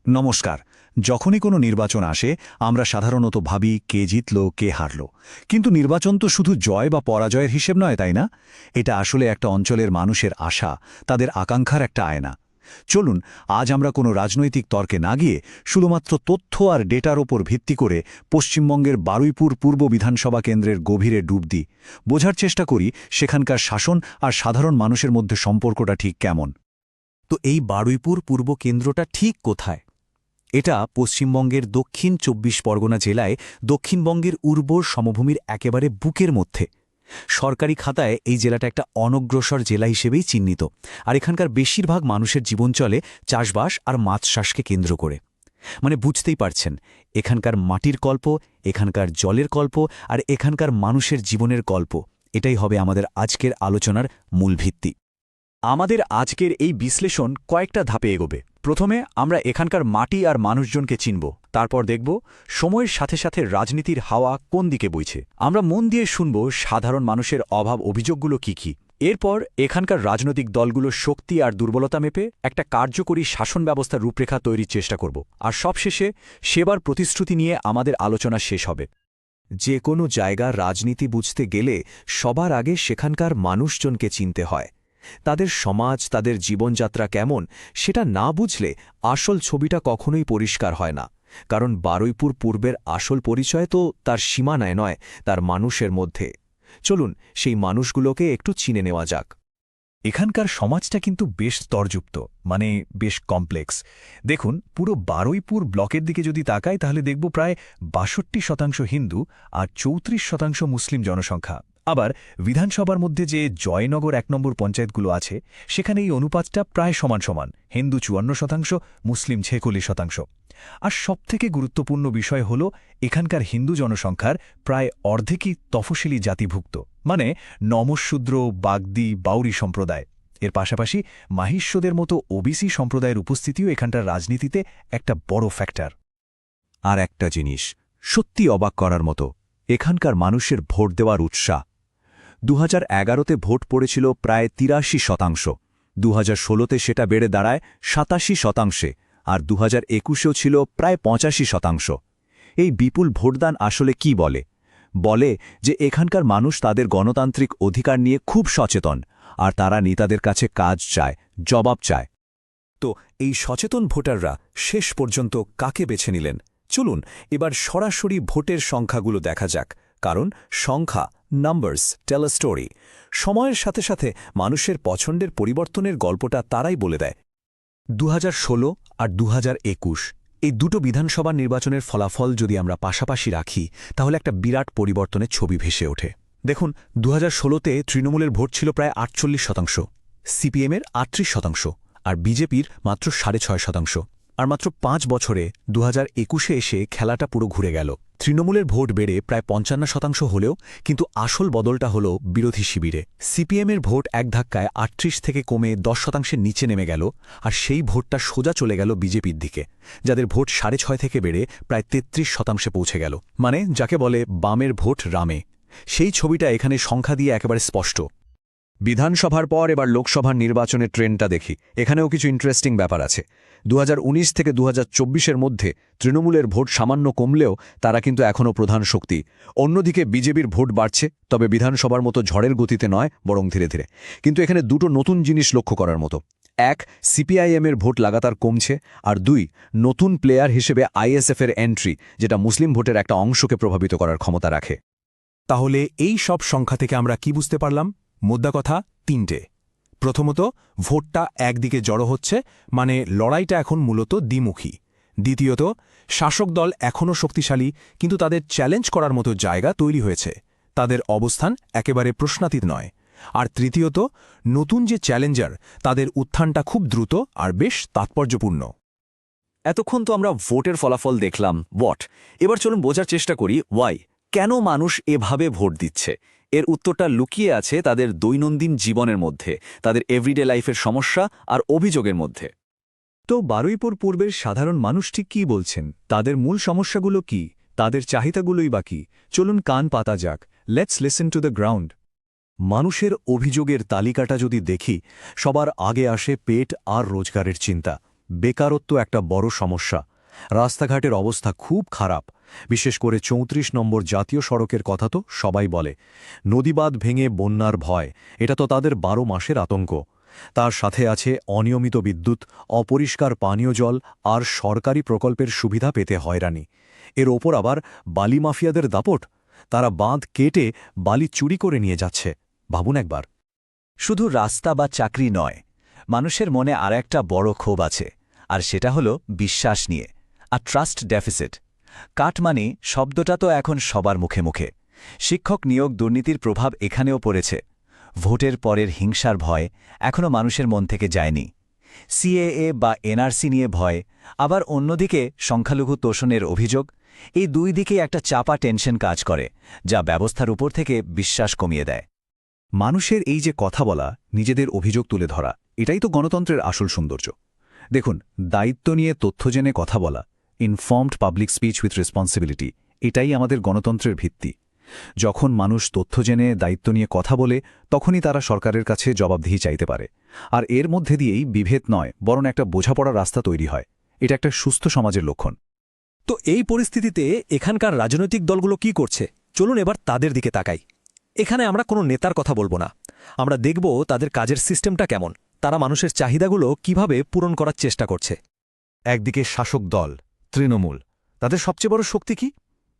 নমস্কার। যখনই কোনো নির্বাচন আসে আমরা সাধারণত ভাবি কে জিতল কে হারল, কিন্তু নির্বাচন তো শুধু জয় বা পরাজয়ের হিসেব নয়, তাই না? এটা আসলে একটা অঞ্চলের মানুষের আশা, তাদের আকাঙ্ক্ষার একটা আয়না। চলুন আজ আমরা কোনো রাজনৈতিক তর্কে না গিয়ে শুধুমাত্র তথ্য আর ডেটার ওপর ভিত্তি করে পশ্চিমবঙ্গের বারুইপুর পূর্ব বিধানসভা কেন্দ্রের গভীরে ডুব দিই, বোঝার চেষ্টা করি সেখানকার শাসন আর সাধারণ মানুষের মধ্যে সম্পর্কটা ঠিক কেমন। তো এই বারুইপুর পূর্ব কেন্দ্রটা ঠিক কোথায়? এটা পশ্চিমবঙ্গের দক্ষিণ ২৪ পরগনা জেলায় দক্ষিণবঙ্গের উর্বর সমভূমির একেবারে বুকের মধ্যে। সরকারি খাতায় এই জেলাটা একটা অনগ্রসর জেলা হিসেবেই চিহ্নিত, আর এখানকার বেশিরভাগ মানুষের জীবন চলে চাষবাস আর মাছ চাষকে কেন্দ্র করে। মানে বুঝতেই পারছেন, এখানকার মাটির গল্প, এখানকার জলের গল্প আর এখানকার মানুষের জীবনের গল্প, এটাই হবে আমাদের আজকের আলোচনার মূল ভিত্তি। আমাদের আজকের এই বিশ্লেষণ কয়েকটা ধাপে এগোবে। প্রথমে আমরা এখানকার মাটি আর মানুষজনকে চিনব, তারপর দেখব সময়ের সাথে সাথে রাজনীতির হাওয়া কোন দিকে বইছে। আমরা মন দিয়ে শুনব সাধারণ মানুষের অভাব অভিযোগগুলো কি কি। এরপর এখানকার রাজনৈতিক দলগুলোর শক্তি আর দুর্বলতা মেপে একটা কার্যকরী শাসন ব্যবস্থার রূপরেখা তৈরির চেষ্টা করব। আর সবশেষে সেবার প্রতিশ্রুতি নিয়ে আমাদের আলোচনা শেষ হবে। যে কোনো জায়গার রাজনীতি বুঝতে গেলে সবার আগে সেখানকার মানুষজনকে চিনতে হয়। তাদের সমাজ, তাদের জীবনযাত্রা কেমন, সেটা না বুঝলে আসল ছবিটা কখনোই পরিষ্কার হয় না। কারণ বারুইপুর পূর্বের আসল পরিচয় তো তার সীমানায় নয়, তার মানুষের মধ্যে। চলুন সেই মানুষগুলোকে একটু চিনে নেওয়া যাক। এখানকার সমাজটা কিন্তু বেশ স্তরযুক্ত, মানে বেশ কমপ্লেক্স। দেখুন, পুরো বারুইপুর ব্লকের দিকে যদি তাকাই তাহলে দেখব প্রায় ৬২% হিন্দু আর ৩৪% মুসলিম জনসংখ্যা। আবার বিধানসভার মধ্যে যে জয়নগর ১ নম্বর পঞ্চায়েতগুলো আছে সেখানে এই অনুপাতটা প্রায় সমান সমান, হিন্দু ৫৪%, মুসলিম ৪৬%। আর সবথেকে গুরুত্বপূর্ণ বিষয় হল এখানকার হিন্দু জনসংখ্যার প্রায় অর্ধেকই তফসিলি জাতিভুক্ত, মানে নমশূদ্র, বাগদি, বাউরি সম্প্রদায়। এর পাশাপাশি মাহিষ্যদের মতো ওবিসি সম্প্রদায়ের উপস্থিতিও এখানকার রাজনীতিতে একটা বড় ফ্যাক্টর। আর একটা জিনিস সত্যি অবাক করার মতো, এখানকার মানুষের ভোট দেওয়ার উৎসাহ। ২০১১তে ভোট পড়েছিল প্রায় ৮৩%, ২০১৬তে সেটা বেড়ে দাঁড়ায় ৮৭%, আর ২০২১এও ছিল প্রায় ৮৫%। এই বিপুল ভোটদান আসলে কি বলে? বলে যে এখানকার মানুষ তাদের গণতান্ত্রিক অধিকার নিয়ে খুব সচেতন, আর তারা নেতাদের কাছে কাজ চায়, জবাব চায়। তো এই সচেতন ভোটাররা শেষ পর্যন্ত কাকে বেছে নিলেন? চলুন এবার সরাসরি ভোটের সংখ্যাগুলো দেখা যাক, কারণ সংখ্যা, নাম্বারস টেল আ স্টোরি। সময়ের সাথে সাথে মানুষের পছন্দের পরিবর্তনের গল্পটা তারাই বলে দেয়। ২০১৬ আর ২০২১ এই দুটো বিধানসভা নির্বাচনের ফলাফল যদি আমরা পাশাপাশি রাখি তাহলে একটা বিরাট পরিবর্তনের ছবি ভেসে ওঠে। দেখুন, ২০১৬তে তৃণমূলের ভোট ছিল প্রায় ৪৮%, সিপিএমের ৩৮%, আর বিজেপির মাত্র ৬.৫%। আর মাত্র ৫ বছরে ২০২১-এ এসে খেলাটা পুরো ঘুরে গেল। তৃণমূলের ভোট বেড়ে প্রায় ৫৫% হলেও কিন্তু আসল বদলটা হল বিরোধী শিবিরে। সিপিএমের ভোট এক ধাক্কায় ৩৮ থেকে কমে ১০%-এর নিচে নেমে গেল, আর সেই ভোটটা সোজা চলে গেল বিজেপির দিকে, যাদের ভোট ৬.৫ থেকে বেড়ে প্রায় ৩৩% পৌঁছে গেল। মানে যাকে বলে বামের ভোট রামে। সেই ছবিটা এখানে সংখ্যা দিয়ে একেবারে স্পষ্ট। বিধানসভার পর এবার লোকসভার নির্বাচনের ট্রেন্ডটা দেখি। এখানেও কিছু ইন্টারেস্টিং ব্যাপার আছে। ২০১৯ থেকে ২০২৪-এর মধ্যে তৃণমূলের ভোট সামান্য কমলেও তারা কিন্তু এখনও প্রধান শক্তি। অন্যদিকে বিজেপির ভোট বাড়ছে, তবে বিধানসভার মতো ঝড়ের গতিতে নয়, বরং ধীরে ধীরে। কিন্তু এখানে দুটো নতুন জিনিস লক্ষ্য করার মতো। এক, সিপিআইএমের ভোট লাগাতার কমছে, আর দুই, নতুন প্লেয়ার হিসেবে আইএসএফের এন্ট্রি, যেটা মুসলিম ভোটের একটা অংশকে প্রভাবিত করার ক্ষমতা রাখে। তাহলে এই সব সংখ্যা থেকে আমরা কি বুঝতে পারলাম? মোদ্দা কথা ৩টে। প্রথমত, ভোটটা একদিকে জড়ো হচ্ছে, মানে লড়াইটা এখন মূলত দ্বিমুখী। দ্বিতীয়ত, শাসক দল এখনও শক্তিশালী, কিন্তু তাদের চ্যালেঞ্জ করার মতো জায়গা তৈরি হয়েছে, তাদের অবস্থান একেবারে প্রশ্নাতীত নয়। আর তৃতীয়ত, নতুন যে চ্যালেঞ্জার, তাদের উত্থানটা খুব দ্রুত আর বেশ তাৎপর্যপূর্ণ। এতক্ষণ তো আমরা ভোটের ফলাফল দেখলাম, হোয়াট। এবার চলুন বোঝার চেষ্টা করি ওয়াই, কেন মানুষ এভাবে ভোট দিচ্ছে। এর উত্তরটা লুকিয়ে আছে তাদের দৈনন্দিন জীবনের মধ্যে, তাদের এভরিডে লাইফের সমস্যা আর অভিযোগের মধ্যে। তো বারুইপুর পূর্বের সাধারণ মানুষ ঠিক কী বলছেন? তাদের মূল সমস্যাগুলো কি? তাদের চাহিদাগুলোই বা কী? চলুন কান পাতা যাক। Let's listen to the ground. মানুষের অভিযোগের তালিকাটা যদি দেখি, সবার আগে আসে পেট আর রোজগারের চিন্তা। বেকারত্ব একটা বড় সমস্যা। রাস্তাঘাটের অবস্থা খুব খারাপ, বিশেষ করে ৩৪ নম্বর জাতীয় সড়কের কথা তো সবাই বলে। নদীবাঁধ ভেঙে বন্যার ভয়, এটা তো তাদের ১২ মাসের আতঙ্ক। তার সাথে আছে অনিয়মিত বিদ্যুৎ, অপরিষ্কার পানীয় জল আর সরকারি প্রকল্পের সুবিধা পেতে হয়রানি। এর ওপর আবার বালি মাফিয়াদের দাপট, তারা বাঁধ কেটে বালি চুরি করে নিয়ে যাচ্ছে। ভাবুন একবার। শুধু রাস্তা বা চাকরি নয়, মানুষের মনে আর একটা বড় ক্ষোভ আছে, আর সেটা হলো বিশ্বাস নিয়ে, আর ট্রাস্ট ডেফিসিট। কাটমানি শব্দটা তো এখন সবার মুখে মুখে। শিক্ষক নিয়োগ দুর্নীতির প্রভাব এখানেও পড়েছে। ভোটের পরের হিংসার ভয় এখনও মানুষের মন থেকে যায়নি। সিএএ বা এনআরসি নিয়ে ভয়, আবার অন্যদিকে সংখ্যালঘু তোষণের অভিযোগ। এই দুই দিকেই একটা চাপা টেনশন কাজ করে, যা ব্যবস্থার উপর থেকে বিশ্বাস কমিয়ে দেয়। মানুষের এই যে কথা বলা, নিজেদের অভিযোগ তুলে ধরা, এটাই তো গণতন্ত্রের আসল সৌন্দর্য। দেখুন, দায়িত্ব নিয়ে তথ্য জেনে কথা বলা, informed public speech with responsibility, এটাই আমাদের গণতন্ত্রের ভিত্তি। যখন মানুষ তথ্য জেনে দায়িত্ব নিয়ে কথা বলে, তখনই তারা সরকারের কাছে জবাবদিহি চাইতে পারে। আর এর মধ্যে দিয়েই বিভেদ নয়, বরং একটা বোঝাপড়ার রাস্তা তৈরি হয়। এটা একটা সুস্থ সমাজের লক্ষণ। তো এই পরিস্থিতিতে এখানকার রাজনৈতিক দলগুলো কি করছে, চলুন এবার তাদের দিকে তাকাই। এখানে আমরা কোনো নেতার কথা বলবো না, আমরা দেখব তাদের কাজের সিস্টেমটা কেমন, তারা মানুষের চাহিদাগুলো কিভাবে পূরণ করার চেষ্টা করছে। একদিকে শাসক দল তৃণমূল, তাদের সবচেয়ে বড় শক্তি কি?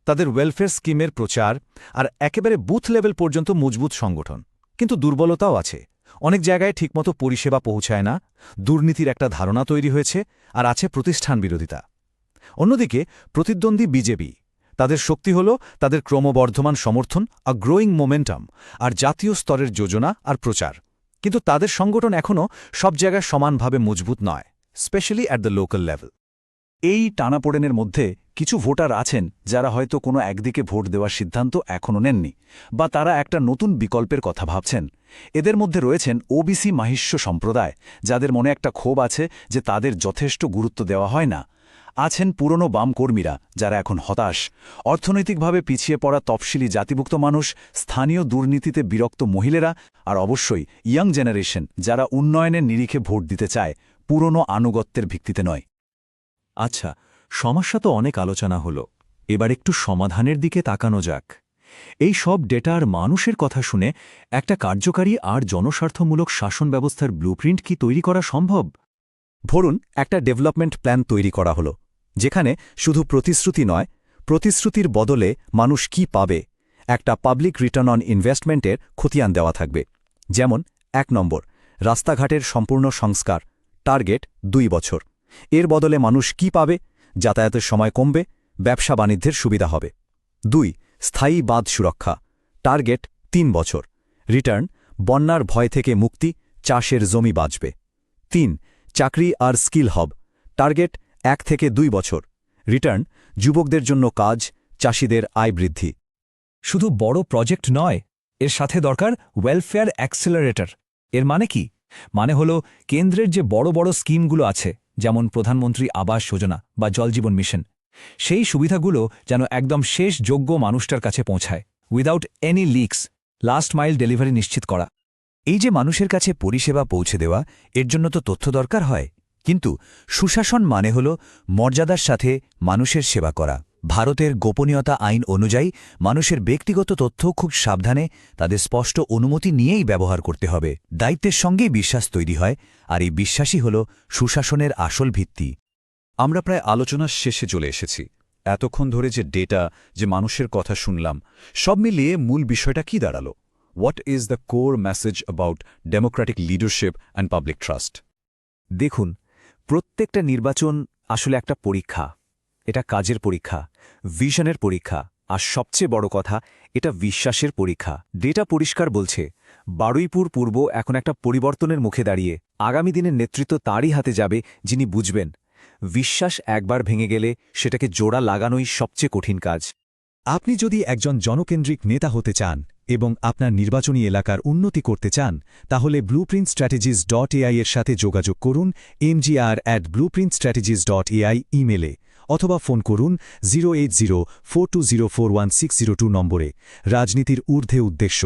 তাদের ওয়েলফেয়ার স্কিমের প্রচার, আর একেবারে বুথ লেভেল পর্যন্ত মজবুত সংগঠন। কিন্তু দুর্বলতাও আছে, অনেক জায়গায় ঠিকমতো পরিষেবা পৌঁছায় না, দুর্নীতির একটা ধারণা তৈরি হয়েছে, আর আছে প্রতিষ্ঠান বিরোধিতা। অন্যদিকে প্রতিদ্বন্দ্বী বিজেপি, তাদের শক্তি হল তাদের ক্রমবর্ধমান সমর্থন, আ গ্রোয়িং মোমেন্টাম, আর জাতীয় স্তরের যোজনা আর প্রচার। কিন্তু তাদের সংগঠন এখনও সব জায়গায় সমানভাবে মজবুত নয়, specially at the local level. এই টানাপোড়েনের মধ্যে কিছু ভোটার আছেন যারা হয়তো কোনো একদিকে ভোট দেওয়ার সিদ্ধান্ত এখনও নেননি, বা তারা একটা নতুন বিকল্পের কথা ভাবছেন। এদের মধ্যে রয়েছেন ওবিসি মাহিষ্য সম্প্রদায়, যাদের মনে একটা ক্ষোভ আছে যে তাদের যথেষ্ট গুরুত্ব দেওয়া হয় না। আছেন পুরনো বাম কর্মীরা, যারা এখন হতাশ। অর্থনৈতিকভাবে পিছিয়ে পড়া তফসিলি জাতিভুক্ত মানুষ, স্থানীয় দুর্নীতিতে বিরক্ত মহিলারা, আর অবশ্যই ইয়াং জেনারেশন, যারা উন্নয়নের নিরিখে ভোট দিতে চায়, পুরনো আনুগত্যের ভিত্তিতে নয়। আচ্ছা, সমস্যা তো অনেক আলোচনা হলো, এবার একটু সমাধানের দিকে তাকানো যাক। এই সব ডেটা আর মানুষের কথা শুনে একটা কার্যকারী আর জনস্বার্থমূলক শাসন ব্যবস্থার ব্লুপ্রিন্ট কি তৈরি করা সম্ভব? ধরুন একটা ডেভেলপমেন্ট প্ল্যান তৈরি করা হলো, যেখানে শুধু প্রতিশ্রুতি নয়, প্রতিশ্রুতির বদলে মানুষ কি পাবে, একটা পাবলিক রিটার্ন অন ইনভেস্টমেন্টের খতিয়ান দেওয়া থাকবে। যেমন ১ নম্বর, রাস্তাঘাটের সম্পূর্ণ সংস্কার, টার্গেট ২ বছর। এর বদলে মানুষ কি পাবে? যাতায়াতের সময় কমবে, ব্যবসা বাণিজ্যের সুবিধা হবে। ২, স্থায়ী বাঁধ সুরক্ষা, টার্গেট ৩ বছর। রিটার্ন, বন্যার ভয় থেকে মুক্তি, চাষের জমি বাঁচবে। ৩, চাকরি আর স্কিল হব, টার্গেট ১ থেকে ২ বছর। রিটার্ন, যুবকদের জন্য কাজ, চাষিদের আয় বৃদ্ধি। শুধু বড় প্রজেক্ট নয়, এর সাথে দরকার ওয়েলফেয়ার অ্যাক্সেলারেটর। এর মানে কি? মানে হলো কেন্দ্রের যে বড় বড় স্কিমগুলো আছে, যেমন প্রধানমন্ত্রী আবাস যোজনা বা জল জীবন মিশন, সেই সুবিধাগুলো যেন একদম শেষ যোগ্য মানুষটার কাছে পৌঁছায়, without any leaks. Last mile delivery নিশ্চিত করা। এই যে মানুষের কাছে পরিষেবা পৌঁছে দেওয়া, এর জন্য তো তথ্য দরকার হয়। কিন্তু সুশাসন মানে হল মর্যাদার সাথে মানুষের সেবা করা। ভারতের গোপনীয়তা আইন অনুযায়ী মানুষের ব্যক্তিগত তথ্য খুব সাবধানে, তাদের স্পষ্ট অনুমতি নিয়েই ব্যবহার করতে হবে। দায়িত্বের সঙ্গেই বিশ্বাস তৈরি হয়, আর এই বিশ্বাসই হল সুশাসনের আসল ভিত্তি। আমরা প্রায় আলোচনার শেষে চলে এসেছি। এতক্ষণ ধরে যে ডেটা, যে মানুষের কথা শুনলাম, সব মিলিয়ে মূল বিষয়টা কি দাঁড়ালো? What is the core message about Democratic leadership and public trust? দেখুন, প্রত্যেকটা নির্বাচন আসলে একটা পরীক্ষা। এটা কাজের পরীক্ষা, ভিশনের পরীক্ষা, আর সবচেয়ে বড় কথা, এটা বিশ্বাসের পরীক্ষা। ডেটা পরিষ্কার বলছে, বারুইপুর পূর্ব এখন একটা পরিবর্তনের মুখে দাঁড়িয়ে। আগামী দিনের নেতৃত্ব তারই হাতে যাবে যিনি বুঝবেন, বিশ্বাস একবার ভেঙে গেলে সেটাকে জোড়া লাগানোই সবচেয়ে কঠিন কাজ। আপনি যদি একজন জনকেন্দ্রিক নেতা হতে চান এবং আপনার নির্বাচনী এলাকার উন্নতি করতে চান, তাহলে blueprintstrategies.ai এর সাথে যোগাযোগ করুন mgr@blueprintstrategies.ai ইমেলে, অথবা ফোন করুন 08042041602 নম্বরে। রাজনীতির ঊর্ধ্বে উদ্দেশ্য।